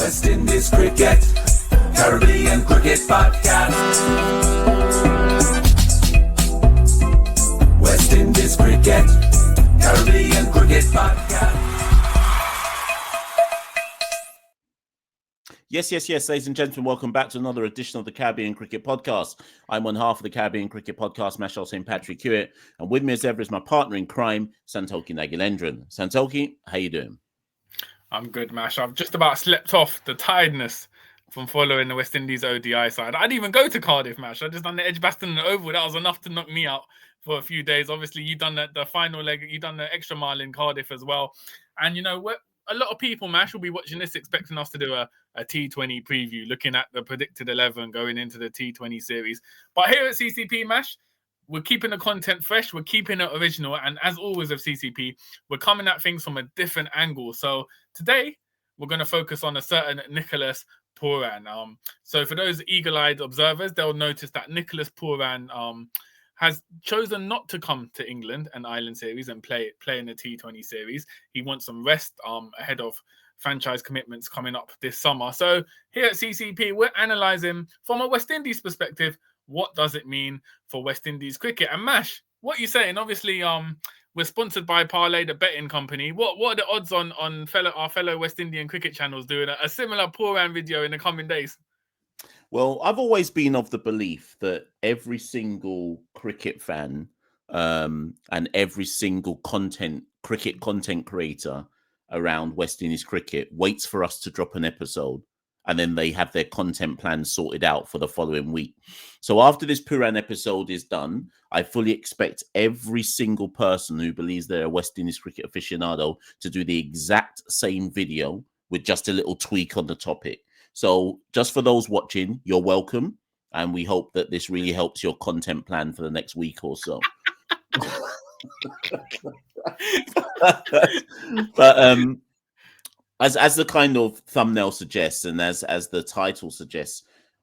West Indies Cricket, Caribbean Cricket Podcast. West Indies Cricket, Caribbean Cricket Podcast. Yes, ladies and gentlemen, welcome back to another edition of the Caribbean Cricket Podcast. I'm one half of the Caribbean Cricket Podcast, Mashal St. Patrick Hewitt, and with me as ever is my partner in crime, Santoki Nagilendran. Santoki, how you doing? I'm good, Mash. I've just about slept off the tiredness from following the West Indies ODI side. I didn't even go to Cardiff, Mash. I just done the Edgbaston and the Oval. That was enough to knock me out for a few days. Obviously, you done the final leg. You done the extra mile in Cardiff as well. And, you know, a lot of people, Mash, will be watching this expecting us to do a T20 preview, looking at the predicted 11 going into the T20 series. But here at CCP, Mash, we're keeping the content fresh. We're keeping it original. And as always with CCP, we're coming at things from a different angle. So today, we're going to focus on a certain Nicholas Pooran. So for those eagle-eyed observers, they'll notice that Nicholas Pooran has chosen not to come to England and Island Series and play in the T20 series. He wants some rest ahead of franchise commitments coming up this summer. So here at CCP, we're analysing from a West Indies perspective, what does it mean for West Indies cricket? And Mash, what are you saying? Obviously, we're sponsored by Parlay, the betting company. What are the odds on our fellow West Indian cricket channels doing a similar Pooran video in the coming days? Well, I've always been of the belief that every single cricket fan and every single cricket content creator around West Indies cricket waits for us to drop an episode, and then they have their content plan sorted out for the following week. So after this Puran episode is done, I fully expect every single person who believes they're a West Indies cricket aficionado to do the exact same video with just a little tweak on the topic. So just for those watching, you're welcome. And we hope that this really helps your content plan for the next week or so. But as the kind of thumbnail suggests, and as the title suggests,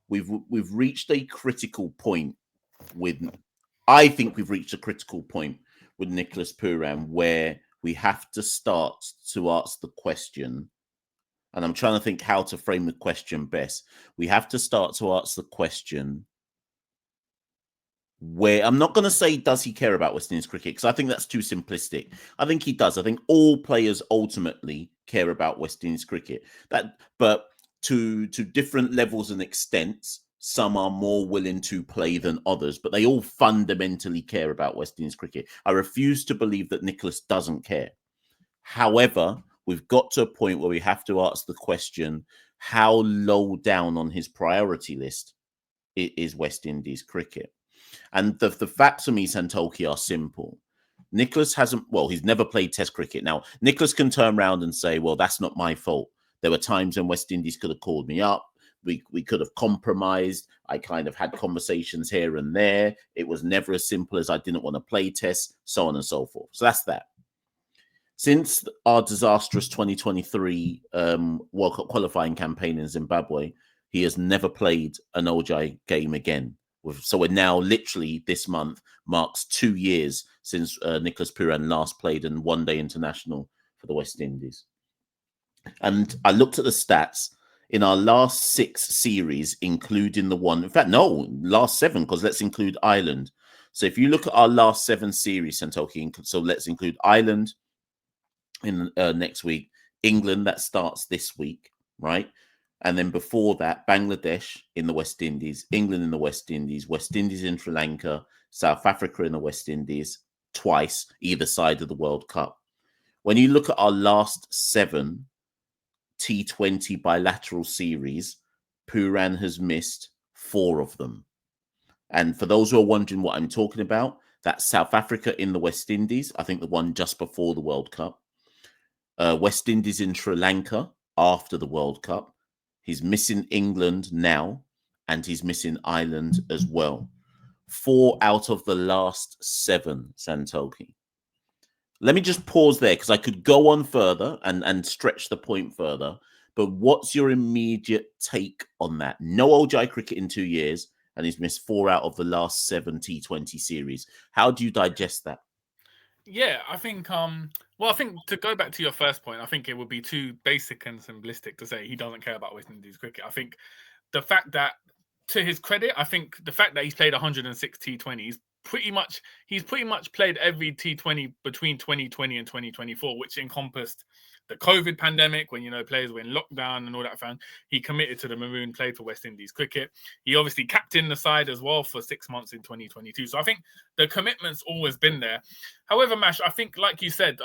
we've reached a critical point I think we've reached a critical point with Nicholas Pooran where we have to start to ask the question, and I'm trying to think how to frame the question best. We have to start to ask the question where I'm not going to say, does he care about West Indies cricket? Because I think that's too simplistic. I think he does. I think all players ultimately care about West Indies cricket. But to different levels and extents, some are more willing to play than others, but they all fundamentally care about West Indies cricket. I refuse to believe that Nicholas doesn't care. However, we've got to a point where we have to ask the question, how low down on his priority list is West Indies cricket? And the facts for me, Santoki, are simple. Nicholas he's never played Test cricket. Now, Nicholas can turn around and say, well, that's not my fault. There were times when West Indies could have called me up. We could have compromised. I kind of had conversations here and there. It was never as simple as I didn't want to play Test, so on and so forth. So that's that. Since our disastrous 2023 World Cup qualifying campaign in Zimbabwe, he has never played an ODI game again. So we're now literally this month marks 2 years since Nicholas Pooran last played in one-day international for the West Indies. And I looked at the stats in our last 6 series, including last 7, because let's include Ireland. So if you look at our last 7 series, Santoki, so let's include Ireland in next week, England, that starts this week, right? And then before that, Bangladesh in the West Indies, England in the West Indies in Sri Lanka, South Africa in the West Indies, twice, either side of the World Cup. When you look at our last 7 T20 bilateral series, Puran has missed 4 of them. And for those who are wondering what I'm talking about, that's South Africa in the West Indies, I think the one just before the World Cup. West Indies in Sri Lanka after the World Cup. He's missing England now, and he's missing Ireland as well. 4 out of the last 7, Santoki. Let me just pause there because I could go on further and stretch the point further. But what's your immediate take on that? No ODI cricket in 2 years, and he's missed 4 out of the last 7 T20 series. How do you digest that? Yeah, I think well, I think to go back to your first point, I think it would be too basic and simplistic to say he doesn't care about West Indies cricket. I think the fact that, to his credit, I think the fact that he's played 106 T20s, he's pretty much played every T20 between 2020 and 2024, which encompassed the COVID pandemic when players were in lockdown and all that fun. He committed to the Maroon, played for West Indies cricket. He obviously captained the side as well for 6 months in 2022. So I think the commitment's always been there. However, Mash, I think, like you said,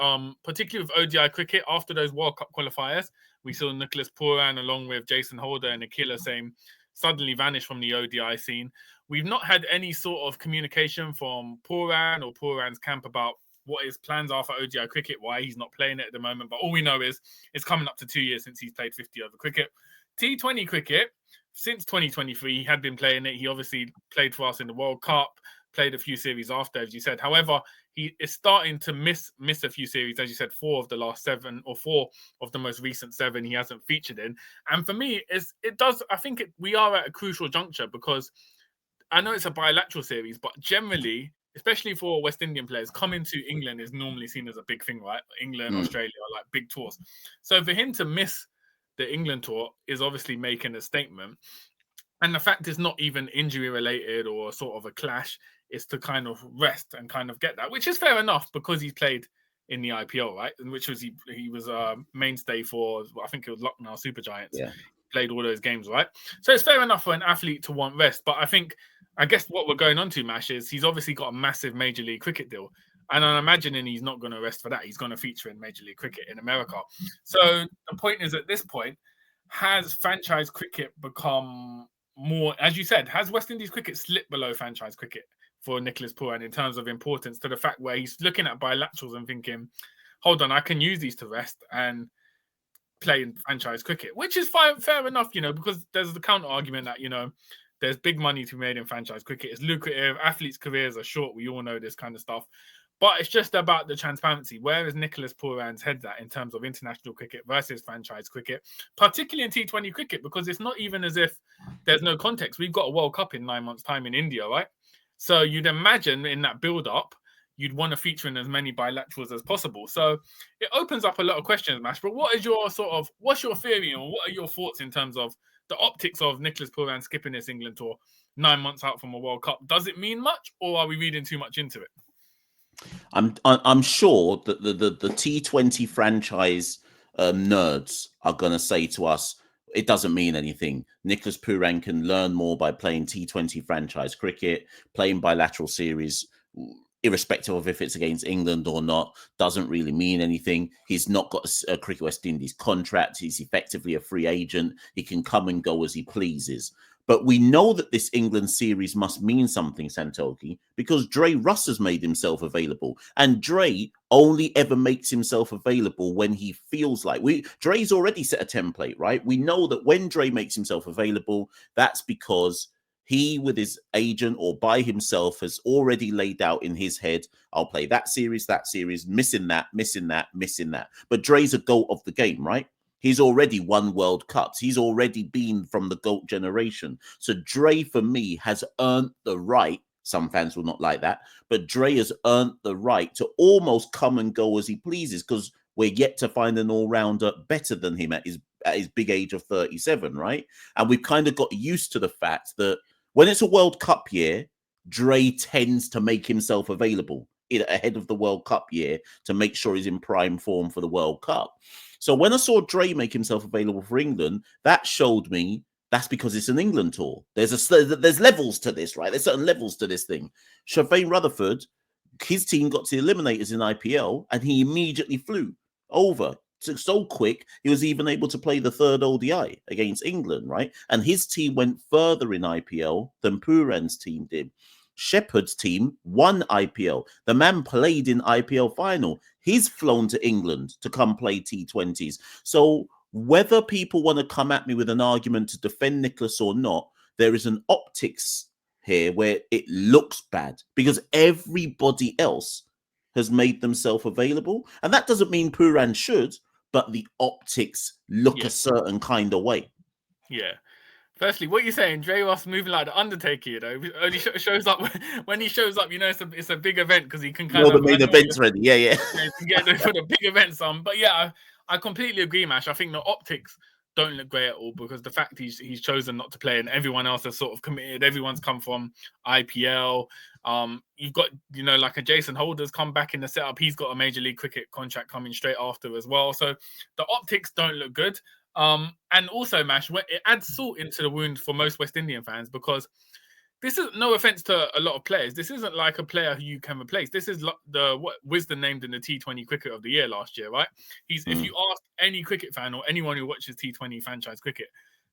particularly with ODI cricket, after those World Cup qualifiers, we saw Nicholas Pooran along with Jason Holder and Akila Same suddenly vanish from the ODI scene. We've not had any sort of communication from Puran or Puran's camp about what his plans are for ODI cricket, why he's not playing it at the moment. But all we know is it's coming up to 2 years since he's played 50 over cricket. T20 cricket, since 2023, he had been playing it. He obviously played for us in the World Cup, played a few series after, as you said. However, he is starting to miss a few series, as you said, 4 of the last 7 or 4 of the most recent 7 he hasn't featured in. And for me, we are at a crucial juncture, because I know it's a bilateral series, but generally, especially for West Indian players, coming to England is normally seen as a big thing, right? England, Australia are like big tours. So for him to miss the England tour is obviously making a statement. And the fact is not even injury related or sort of a clash. It's to kind of rest and kind of get that, which is fair enough because he's played in the IPL, right? And which was he was a mainstay for, I think it was Lucknow Super Giants. Yeah. Played all those games, right? So it's fair enough for an athlete to want rest. But I guess what we're going on to, Mash, is he's obviously got a massive Major League Cricket deal. And I'm imagining he's not going to rest for that. He's going to feature in Major League Cricket in America. So the point is, at this point, has franchise cricket become more, as you said, has West Indies cricket slipped below franchise cricket for Nicholas Pooran in terms of importance, to the fact where he's looking at bilaterals and thinking, hold on, I can use these to rest and play in franchise cricket, which is fair enough, because there's the counter argument that, there's big money to be made in franchise cricket. It's lucrative. Athletes' careers are short. We all know this kind of stuff. But it's just about the transparency. Where is Nicholas Pooran's head at in terms of international cricket versus franchise cricket, particularly in T20 cricket? Because it's not even as if there's no context. We've got a World Cup in 9 months' time in India, right? So you'd imagine in that build-up, you'd want to feature in as many bilaterals as possible. So it opens up a lot of questions, Mash. But what's your theory, or what are your thoughts in terms of the optics of Nicholas Pooran skipping this England tour 9 months out from a World Cup? Does it mean much, or are we reading too much into it? I'm sure that the T20 franchise nerds are going to say to us, it doesn't mean anything. Nicholas Pooran can learn more by playing T20 franchise cricket, playing bilateral series, irrespective of if it's against England or not, doesn't really mean anything. He's not got a Cricket West Indies contract. He's effectively a free agent. He can come and go as he pleases. But we know that this England series must mean something, Santoki, because Dre Russ has made himself available. And Dre only ever makes himself available when he feels like. Dre's already set a template, right? We know that when Dre makes himself available, that's because he, with his agent or by himself, has already laid out in his head, I'll play that series, missing that. But Dre's a GOAT of the game, right? He's already won World Cups. He's already been from the GOAT generation. So Dre, for me, has earned the right. Some fans will not like that, but Dre has earned the right to almost come and go as he pleases, because we're yet to find an all-rounder better than him at his big age of 37, right? And we've kind of got used to the fact that when it's a World Cup year, Dre tends to make himself available ahead of the World Cup year to make sure he's in prime form for the World Cup. So when I saw Dre make himself available for England, that showed me that's because it's an England tour. There's levels to this, right? There's certain levels to this thing. Shavane Rutherford, his team got to the eliminators in IPL, and he immediately flew over. So quick, he was even able to play the third ODI against England, right? And his team went further in IPL than Pooran's team did. Shepherd's team won IPL. The man played in IPL final. He's flown to England to come play T20s. So whether people want to come at me with an argument to defend Nicholas or not, there is an optics here where it looks bad because everybody else has made themselves available. And that doesn't mean Pooran should, but the optics look a certain kind of way. Yeah. Firstly, what you saying? Dre Ross moving like the Undertaker, you know, only shows up when he shows up. You know, it's a big event because he can kind Well, the of. main event's ready. Yeah, yeah. You can get for the big events on. But yeah, I completely agree, Mash. I think the optics don't look great at all because the fact he's chosen not to play and everyone else has sort of committed. Everyone's come from IPL. You've got, you know, like a Jason Holder's come back in the setup. He's got a Major League Cricket contract coming straight after as well. So the optics don't look good. And also, Mash, it adds salt into the wound for most West Indian fans because this is no offense to a lot of players. This isn't like a player who you can replace. This is what Wisdom named in the T20 Cricket of the Year last year, right? If you ask any cricket fan or anyone who watches T20 franchise cricket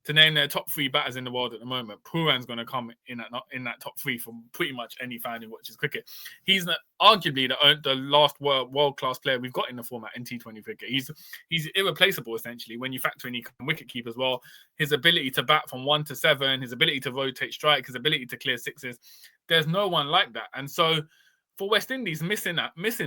to name their top 3 batters in the world at the moment, Puran's going to come in that top 3 from pretty much any fan who watches cricket. He's arguably the last world-class player we've got in the format in T20 cricket. He's irreplaceable, essentially, when you factor in he can wicket keep as well. His ability to bat from 1 to 7, his ability to rotate strike, his ability to clear sixes. There's no one like that. And so for West Indies, missing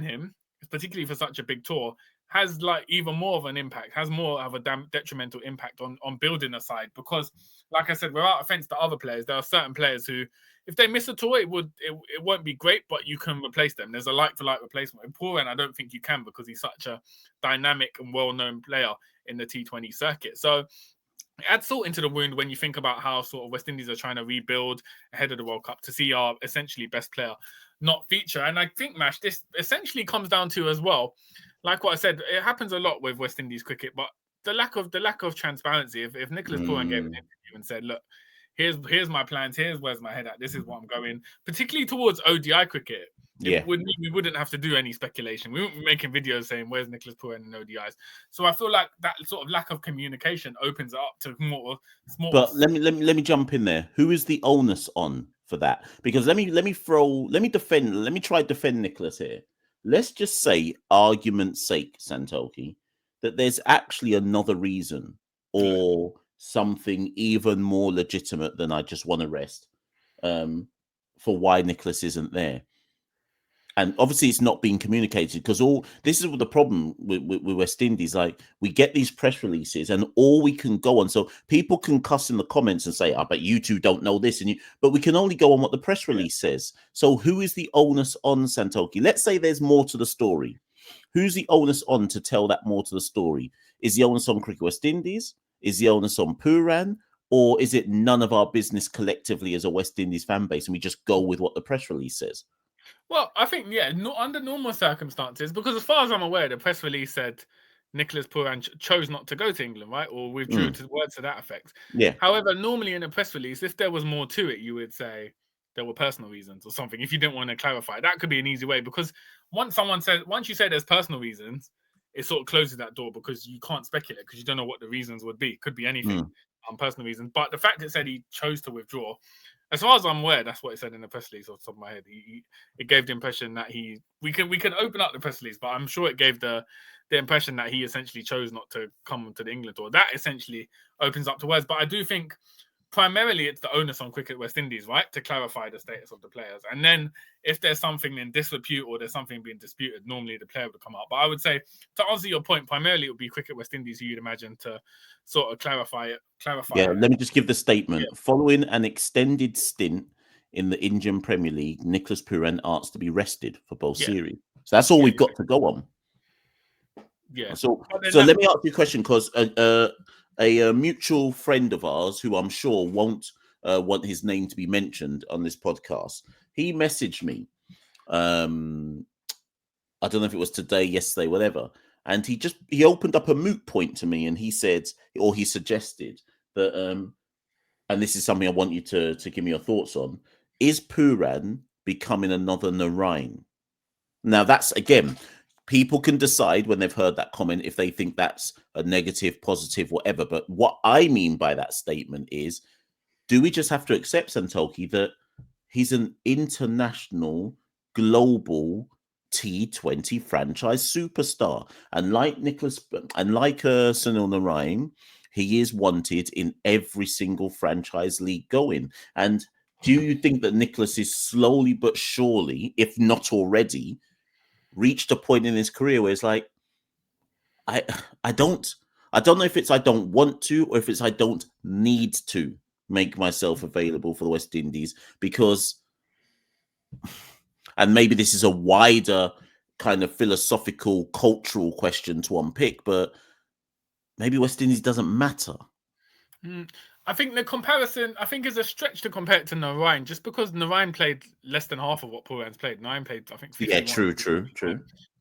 him, particularly for such a big tour, has like even more of an impact, has more of a detrimental impact on building a side. Because, like I said, without offense to other players, there are certain players who, if they miss a tour, it won't be great, but you can replace them. There's a like-for-like replacement. In Puran, I don't think you can because he's such a dynamic and well-known player in the T20 circuit. So it adds salt into the wound when you think about how sort of West Indies are trying to rebuild ahead of the World Cup to see our essentially best player not feature. And I think, Mash, this essentially comes down to as well, like what I said, it happens a lot with West Indies cricket, but the lack of transparency. If Nicholas Pooran gave an interview and said, look, here's my plans, here's where's my head at, this is what I'm going, particularly towards ODI cricket. We wouldn't have to do any speculation. We wouldn't be making videos saying where's Nicholas Pooran in ODIs. So I feel like that sort of lack of communication opens it up to more. But let me jump in there. Who is the onus on for that? Because let me try to defend Nicholas here. Let's just say, argument's sake, Santoki, that there's actually another reason or something even more legitimate than I just want to rest for why Nicholas isn't there. And obviously, it's not being communicated because this is the problem with West Indies. Like, we get these press releases, and all we can go on. So people can cuss in the comments and say, "I bet you two don't know this," but we can only go on what the press release says. So who is the onus on, Santoki? Let's say there's more to the story. Who's the onus on to tell that more to the story? Is the onus on Cricket West Indies? Is the onus on Puran? Or is it none of our business collectively as a West Indies fan base, and we just go with what the press release says? Well, I think, under normal circumstances, because as far as I'm aware, the press release said Nicholas Pooran chose not to go to England, right? Or withdrew to words to that effect. Yeah. However, normally in a press release, if there was more to it, you would say there were personal reasons or something. If you didn't want to clarify, that could be an easy way, because once you say there's personal reasons, it sort of closes that door because you can't speculate because you don't know what the reasons would be. It could be anything on personal reasons. But the fact it said he chose to withdraw, as far as I'm aware, that's what it said in the press release off the top of my head. It gave the impression that we can open up the press release, but I'm sure it gave the impression that he essentially chose not to come to the England tour. That essentially opens up to words. But I do think primarily it's the onus on Cricket West Indies, right, to clarify the status of the players. And then if there's something in disrepute or there's something being disputed, normally the player would come out. But I would say, to answer your point, primarily it would be Cricket West Indies who you'd imagine to sort of clarify it. Let me just give the statement. Following an extended stint in the Indian Premier League, Nicholas Pooran asked to be rested for both series. So that's all we've got to go on. Yeah. So let me ask you a question, because a mutual friend of ours, who I'm sure won't want his name to be mentioned on this podcast, he messaged me. I don't know if it was today, yesterday, whatever. And he opened up a moot point to me, and he said, or he suggested that, and this is something I want you to give me your thoughts on, is Puran becoming another Narayan? Now, that's, again, people can decide when they've heard that comment if they think that's a negative, positive, whatever. But what I mean by that statement is, do we just have to accept, Santoki, that he's an international, global T20 franchise superstar? And like Sunil Narayan, he is wanted in every single franchise league going. And do you think that Nicholas is slowly but surely, if not already, reached a point in his career where it's like, I don't know if it's I don't want to or if it's I don't need to make myself available for the West Indies because, and maybe this is a wider kind of philosophical, cultural question to unpick, but maybe West Indies doesn't matter. I think the comparison, is a stretch to compare it to Narayan, just because Narayan played less than half of what Puran's played. Narayan played, I think, 51. Yeah, true.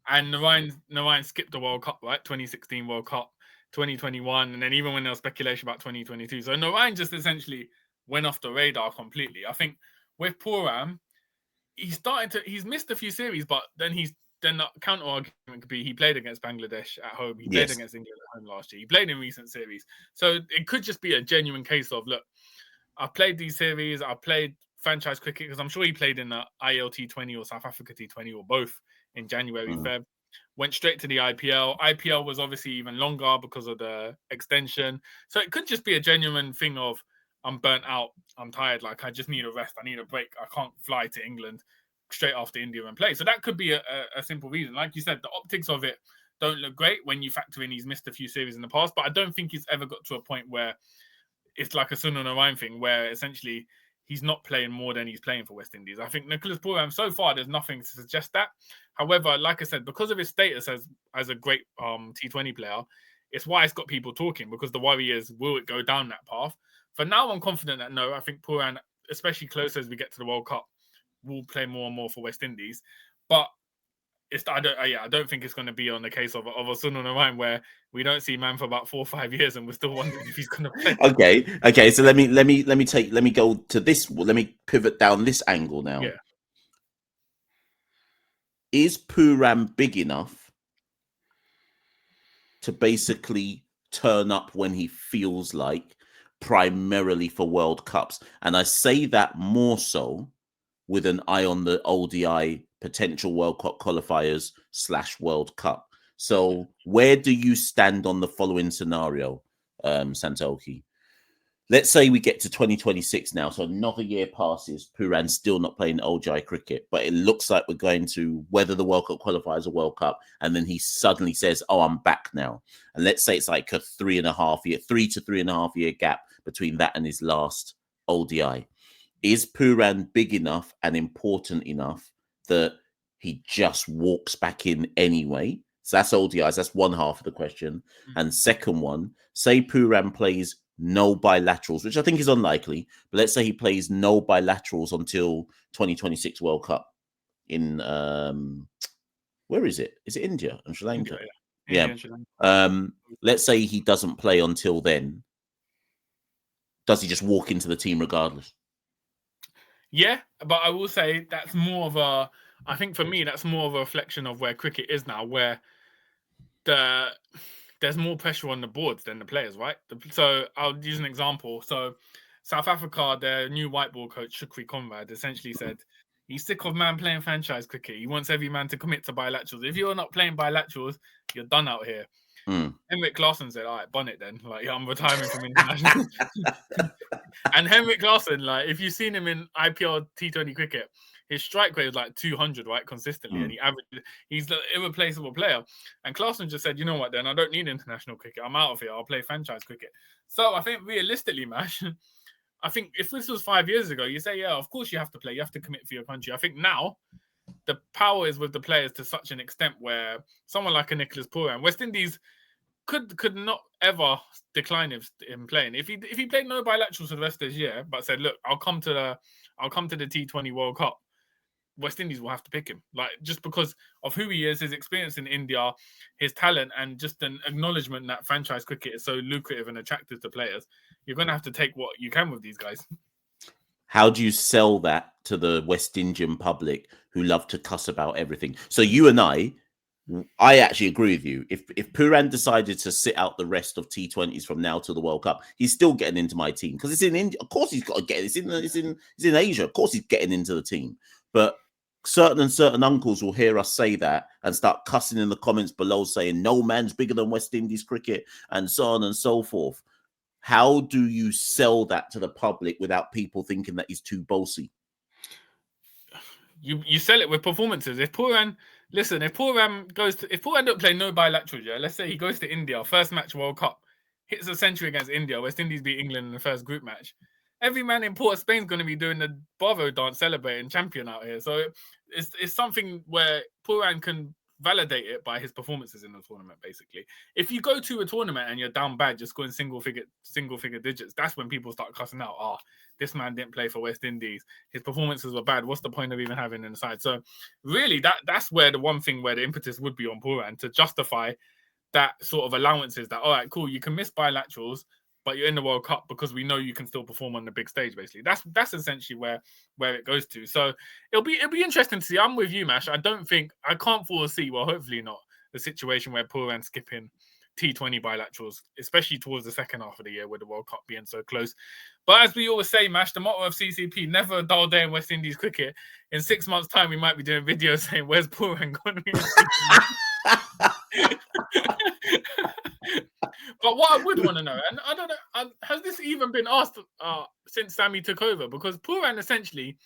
And Narayan skipped the World Cup, right? 2016 World Cup, 2021, and then even when there was speculation about 2022. So Narayan just essentially went off the radar completely. I think with Puran, he's missed a few series, but then the counter argument could be he played against Bangladesh at home. He played against England at home last year. He played in recent series. So it could just be a genuine case of, look, I've played these series. I've played franchise cricket because I'm sure he played in the ILT20 or South Africa T20 or both in January, Feb. Went straight to the IPL. IPL was obviously even longer because of the extension. So it could just be a genuine thing of, I'm burnt out. I'm tired. Like, I just need a rest. I need a break. I can't fly to England straight after India and play. So that could be a simple reason. Like you said, the optics of it don't look great when you factor in he's missed a few series in the past, but I don't think he's ever got to a point where it's like a Sunil Narayan thing where essentially he's not playing more than he's playing for West Indies. I think Nicholas Pooran, so far, there's nothing to suggest that. However, like I said, because of his status as a great T20 player, it's why it's got people talking, because the worry is, will it go down that path? For now, I'm confident that no. I think Pooran, especially closer as we get to the World Cup, will play more and more for West Indies. But I don't think it's going to be on the case of a Sunil Narayan where we don't see man for about 4 or 5 years and we're still wondering if he's going to play. Okay. So let me go to this. Let me pivot down this angle now. Yeah. Is Puran big enough to basically turn up when he feels like, primarily for World Cups? And I say that more so with an eye on the ODI potential World Cup qualifiers / World Cup. So where do you stand on the following scenario, Santoki? Let's say we get to 2026 now, so another year passes, Puran's still not playing ODI cricket, but it looks like we're going to weather the World Cup qualifiers or World Cup, and then he suddenly says, oh, I'm back now. And let's say it's like a 3 to 3.5 year gap between that and his last ODI. Is Puran big enough and important enough that he just walks back in anyway? So that's ODIs. That's one half of the question. And second one, say Puran plays no bilaterals, which I think is unlikely, but let's say he plays no bilaterals until 2026 World Cup in where is it? Is it India and Sri Lanka? India and Sri Lanka. Let's say he doesn't play until then. Does he just walk into the team regardless? Yeah, but I will say that's more of a, I think for me, that's more of a reflection of where cricket is now, where there's more pressure on the boards than the players, right? So I'll use an example. So South Africa, their new white ball coach, Shukri Conrad, essentially said he's sick of man playing franchise cricket. He wants every man to commit to bilaterals. If you're not playing bilaterals, you're done out here. Henrik Larsson said, all right, bun it then. Like, I'm retiring from international. And Henrik Larsson, like, if you've seen him in IPL T20 cricket, his strike rate was like 200, right, consistently. And he's the irreplaceable player. And Larsson just said, you know what, then I don't need international cricket. I'm out of here. I'll play franchise cricket. So I think realistically, Mash, I think if this was 5 years ago, you say, yeah, of course you have to play. You have to commit for your country. I think now the power is with the players to such an extent where someone like a Nicholas Pooran, West Indies could not ever decline him playing. If he played no bilaterals for the rest of this year, but said, look, I'll come to the T20 World Cup, West Indies will have to pick him. Like, just because of who he is, his experience in India, his talent, and just an acknowledgement that franchise cricket is so lucrative and attractive to players, you're going to have to take what you can with these guys. How do you sell that to the West Indian public who love to cuss about everything? So you and I actually agree with you. If Puran decided to sit out the rest of T20s from now to the World Cup, he's still getting into my team because it's in India. Of course, he's got to get it. It's in Asia. Of course, he's getting into the team. But certain uncles will hear us say that and start cussing in the comments below, saying no man's bigger than West Indies cricket and so on and so forth. How do you sell that to the public without people thinking that he's too bossy? You sell it with performances. If Puran don't play no bilaterals, yeah, let's say he goes to India, first match World Cup, hits a century against India, West Indies beat England in the first group match, every man in Port of Spain's going to be doing the Bravo dance, celebrating champion out here. So it's something where Puran can validate it by his performances in the tournament. Basically, if you go to a tournament and you're down bad, just scoring single figure digits, that's when people start cussing out. Oh, this man didn't play for West Indies. His performances were bad. What's the point of even having him inside? So really, that's where the one thing where the impetus would be on Puran to justify that sort of allowances. That all right, cool, you can miss bilaterals, but you're in the World Cup because we know you can still perform on the big stage. Basically, that's essentially where it goes to. So it'll be interesting to see. I'm with you, Mash. I can't foresee. Well, hopefully not the situation where Puran skipping T20 bilaterals, especially towards the second half of the year with the World Cup being so close. But as we always say, Mash, the motto of CCP: never a dull day in West Indies cricket. In 6 months' time, we might be doing videos saying, "Where's Puran going?" But what I would want to know, and I don't know, has this even been asked since Sammy took over? Because Puran essentially,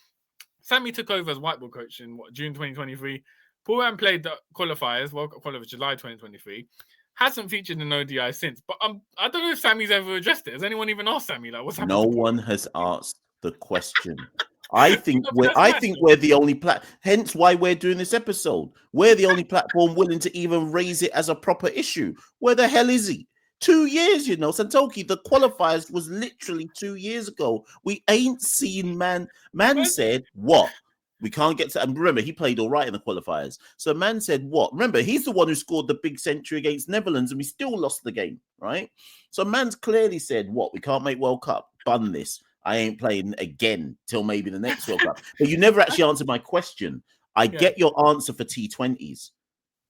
Sammy took over as whiteball coach in June 2023. Puran played the qualifiers, World Cup qualifiers, July 2023. Hasn't featured in ODI since. But I don't know if Sammy's ever addressed it. Has anyone even asked Sammy like what's happened? No one has asked the question. I think we're the only hence why we're doing this episode. We're the only platform willing to even raise it as a proper issue. Where the hell is he? 2 years, Santoki, the qualifiers was literally 2 years ago. We ain't seen man said what? We can't get to, and remember, he played all right in the qualifiers. So man said what? Remember, he's the one who scored the big century against Netherlands, and we still lost the game, right? So man's clearly said what? We can't make World Cup. Bun this. I ain't playing again till maybe the next World Cup. But you never actually answered my question. I get your answer for T20s.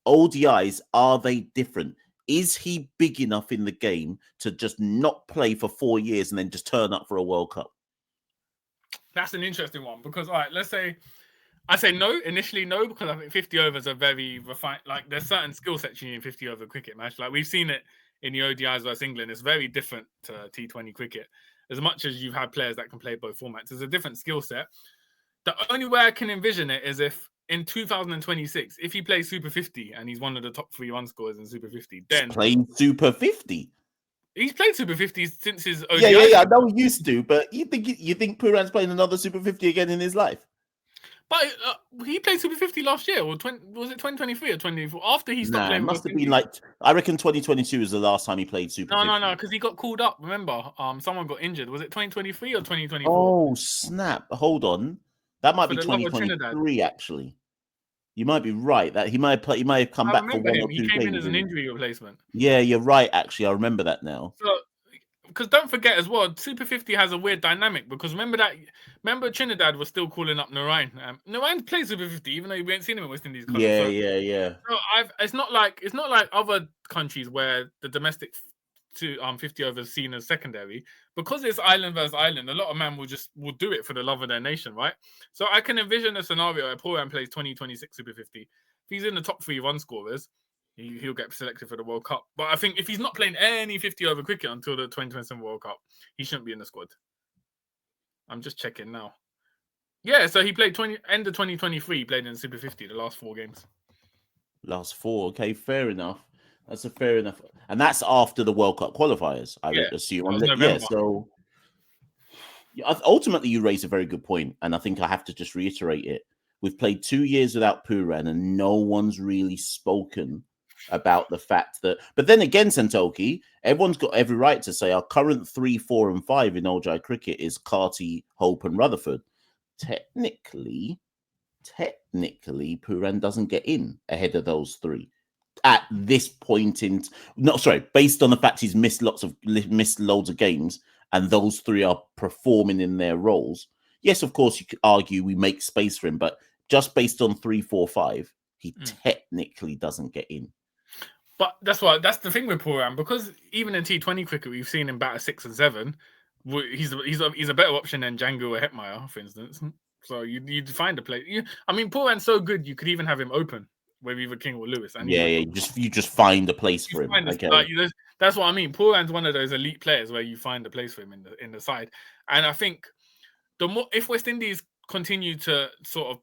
ODIs, are they different? Is he big enough in the game to just not play for 4 years and then just turn up for a World Cup? That's an interesting one because, all right, let's say I say no, initially no, because I think 50 overs are very refined. Like there's certain skill sets you need in 50 over cricket match. Like we've seen it in the ODIs versus England. It's very different to T20 cricket. As much as you've had players that can play both formats, there's a different skill set. The only way I can envision it is if in 2026, if he plays Super 50 and he's one of the top 3 run scorers in Super 50, then playing Super 50. He's played Super 50 since his ODI. Yeah. I know he used to, but you think Puran's playing another Super 50 again in his life? But he played Super 50 last year, or was it 2023 or 2024? After he stopped playing, it must have been like, I reckon 2022 was the last time he played Super 50. No, because he got called up. Remember, someone got injured. Was it 2023 or 2024? Oh snap! Hold on, that might be 2023 actually. You might be right. That he might have come back for 1 or 2 games. He came in as an injury replacement. Yeah, you're right. Actually, I remember that now. So, because don't forget as well, Super 50 has a weird dynamic. Because remember Trinidad was still calling up Narayan. Narayan played Super 50, even though we ain't seen him in West Indies. Yeah. So it's not like other countries where the domestic 50 overs seen as secondary. Because it's island versus island, a lot of men will do it for the love of their nation, right? So I can envision a scenario where Puran plays 2026 Super 50. If he's in the top 3 run scorers, he'll get selected for the World Cup. But I think if he's not playing any 50 over cricket until the 2027 World Cup, he shouldn't be in the squad. I'm just checking now. Yeah, so he played end of 2023. He played in Super 50 the last 4 games. Last 4, okay, fair enough. That's a fair enough, and that's after the World Cup qualifiers. I assume. So ultimately, you raise a very good point, and I think I have to just reiterate it. We've played 2 years without Puran, and no one's really spoken about the fact that. But then again, Santoki, everyone's got every right to say our current 3, 4, and 5 in ODI cricket is Carty, Hope, and Rutherford. Technically, Puran doesn't get in ahead of those 3 at this point based on the fact he's missed loads of games, and those 3 are performing in their roles. Yes, of course, you could argue we make space for him, but just based on 3, 4, 5, he technically doesn't get in. But that's the thing with Puran, because even in T20 cricket, we've seen him bat 6 and 7. He's a better option than Django or Hetmeyer, for instance. So you'd find a play. Puran's so good, you could even have him open with either King or Lewis. And you just find a place for him. That's what I mean. Puran's one of those elite players where you find a place for him in the side. And I think if West Indies continue to sort of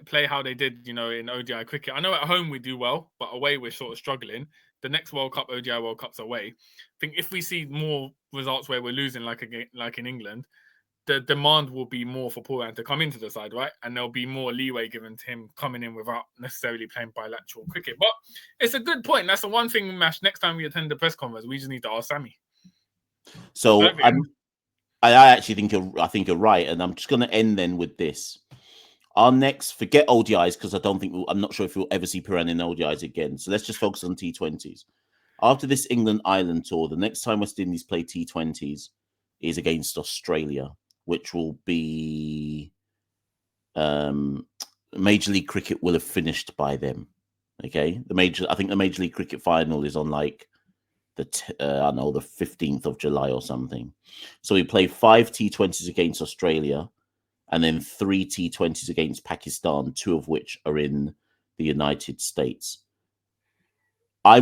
play how they did, in ODI cricket. I know at home we do well, but away we're sort of struggling. The next World Cup, ODI World Cup's away. I think if we see more results where we're losing, like in England, the demand will be more for Puran to come into the side, right? And there'll be more leeway given to him coming in without necessarily playing bilateral cricket. But it's a good point. That's the one thing, Mash. Next time we attend the press conference, we just need to ask Sammy. So I actually think you're right, and I'm just going to end then with this. Our next, forget ODIs because I'm not sure if we'll ever see Puran in ODIs again. So let's just focus on T20s. After this England Island tour, the next time West Indies play T20s is against Australia, which will be Major League Cricket will have finished by then. Okay, I think the Major League Cricket final is on like the 15th of July or something. So we play 5 T20s against Australia, and then 3 T20s against Pakistan, 2 of which are in the United States. I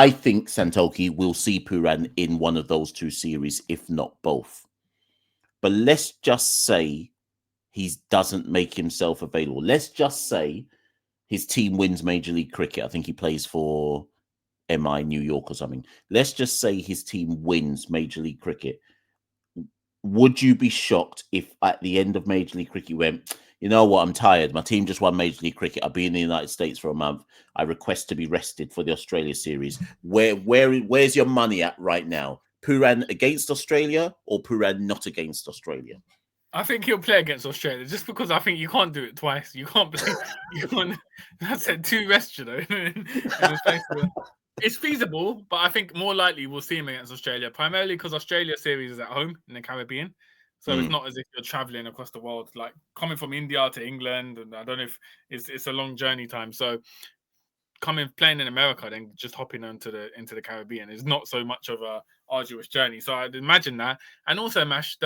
think Santoki will see Puran in one of those 2 series, if not both. But let's just say he doesn't make himself available. Let's just say his team wins Major League Cricket. I think he plays for MI New York or something. Let's just say his team wins Major League Cricket. Would you be shocked if at the end of Major League Cricket you went, you know what, I'm tired. My team just won Major League Cricket. I'll be in the United States for a month. I request to be rested for the Australia series. Where's your money at right now? Puran against Australia or Puran not against Australia? I think he'll play against Australia just because I think you can't do it twice. You can't play. That's it. 2 rests, you know. It's feasible, but I think more likely we'll see him against Australia, primarily because Australia series is at home in the Caribbean. So it's not as if you're traveling across the world, like coming from India to England. And I don't know if it's a long journey time. So playing in America, then just hopping into the Caribbean is not so much of a arduous journey. So I'd imagine that. And also, Mash,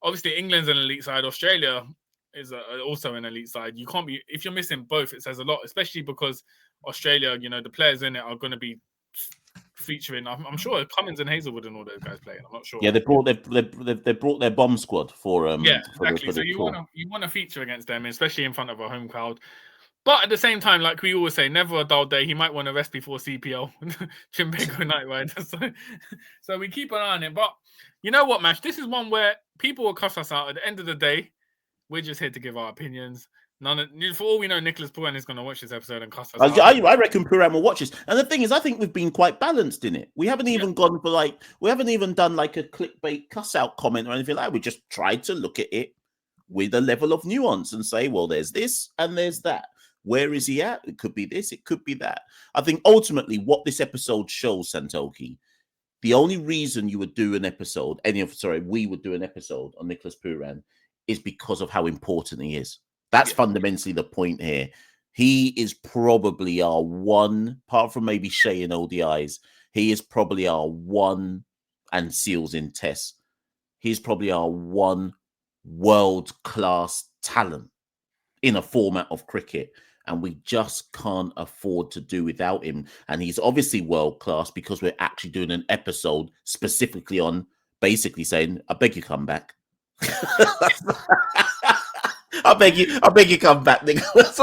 obviously England's an elite side. Australia is also an elite side. You can't be, if you're missing both, it says a lot, especially because Australia, you know, the players in it are going to be featuring. I'm sure Cummins and Hazelwood and all those guys playing. I'm not sure. Yeah, they brought their bomb squad for exactly. So you want to feature against them, especially in front of a home crowd. But at the same time, like we always say, never a dull day. He might want to rest before CPL, Chimbago Night Riders. So we keep an eye on it. But you know what, Mash? This is one where people will cuss us out. At the end of the day, we're just here to give our opinions. For all we know, Nicholas Pooran is going to watch this episode and cuss us out. I reckon Puran will watch this. And the thing is, I think we've been quite balanced in it. We haven't even gone for we haven't even done like a clickbait cuss out comment or anything like that. We just tried to look at it with a level of nuance and say, well, there's this and there's that. Where is he at? It could be this, it could be that. I think ultimately what this episode shows, Santoki, the only reason you would do an episode, we would do an episode on Nicholas Pooran is because of how important he is. That's fundamentally the point here. He is probably our one, apart from maybe Shea in ODIs, he is probably our one, and Seals in tests. He's probably our one world-class talent in a format of cricket. And we just can't afford to do without him. And he's obviously world-class because we're actually doing an episode specifically on basically saying, I beg you come back. I beg you come back, Nicholas.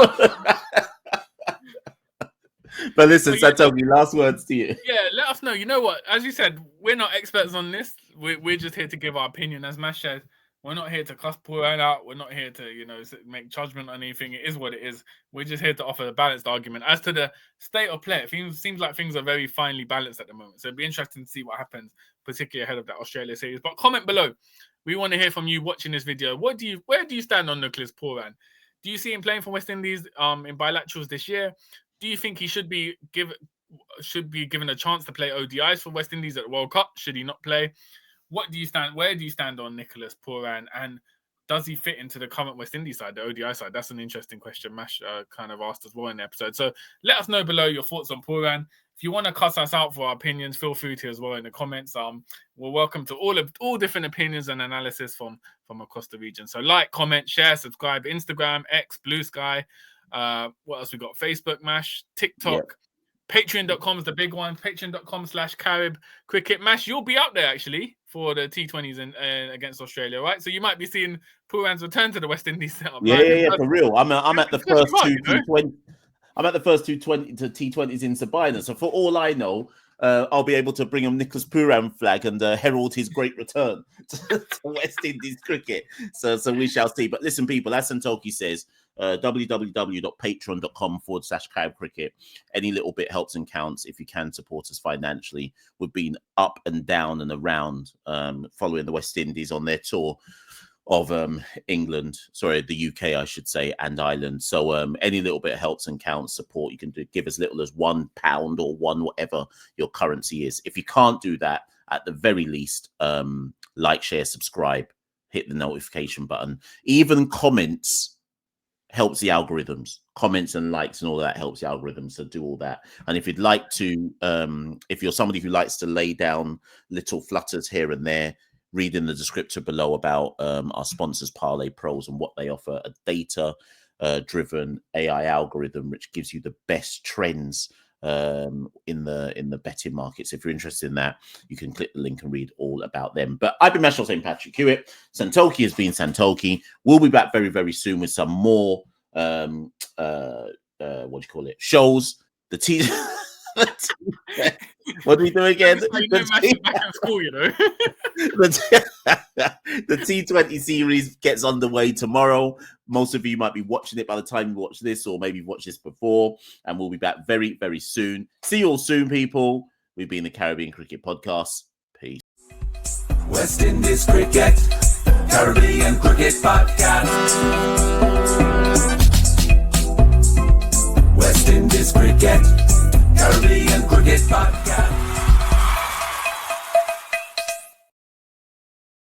But listen, Santoki, last words to you. Yeah, let us know. You know what? As you said, we're not experts on this. We're just here to give our opinion. As Mash said, we're not here to cuss Puran out. We're not here to, make judgment on anything. It is what it is. We're just here to offer a balanced argument. As to the state of play, it seems like things are very finely balanced at the moment. So it'd be interesting to see what happens, particularly ahead of that Australia series. But comment below. We want to hear from you watching this video. Where do you stand on Nicholas Pooran? Do you see him playing for West Indies in bilaterals this year? Do you think he should be given a chance to play ODIs for West Indies at the World Cup? Should he not play? Where do you stand on Nicholas Pooran, and does he fit into the current West Indies side, the ODI side? That's an interesting question Mash kind of asked as well in the episode. So let us know below your thoughts on Puran. If you want to cuss us out for our opinions, feel free to as well in the comments. We're welcome to all different opinions and analysis from across the region. So like, comment, share, subscribe, Instagram, X, Blue Sky. What else we got? Facebook, Mash, TikTok. Yep. Patreon.com is the big one. Patreon.com/Carib Cricket. Mash, you'll be out there actually for the T20s against Australia, right? So you might be seeing Pooran's return to the West Indies setup. Yeah, for real. I'm at the first two T20. I'm at the first two T20s in Sabina. So for all I know, I'll be able to bring him Nicholas Pooran flag and herald his great return to West Indies cricket. So we shall see. But listen, people, as Santoki says, www.patreon.com/Carib Cricket. Any little bit helps and counts. If you can support us financially, we've been up and down and around following the West Indies on their tour of England, sorry, the UK, I should say, and Ireland. So any little bit helps and counts. Support, you can give as little as £1 or whatever your currency is. If you can't do that, at the very least, like, share, subscribe, hit the notification button. Even comments helps the algorithms. Comments and likes and all that helps the algorithms. So do all that. And if you'd like to, if you're somebody who likes to lay down little flutters here and there, read in the descriptor below about our sponsors, Parlay Pros, and what they offer. A data-driven AI algorithm which gives you the best trends in the betting markets. If you're interested in that, you can click the link and read all about them. But I've been Mashal St. Patrick Hewitt. Santoki has been Santoki. We'll be back very, very soon with some more shows. The T what do we do again? Back in school, you know. The T20 series gets underway tomorrow. Most of you might be watching it by the time you watch this, or maybe watch this before, and we'll be back very, very soon. See you all soon, people. We've been the Caribbean Cricket Podcast. Peace. West Indies Cricket, Caribbean Cricket Podcast. West Indies Cricket, Caribbean Cricket Podcast.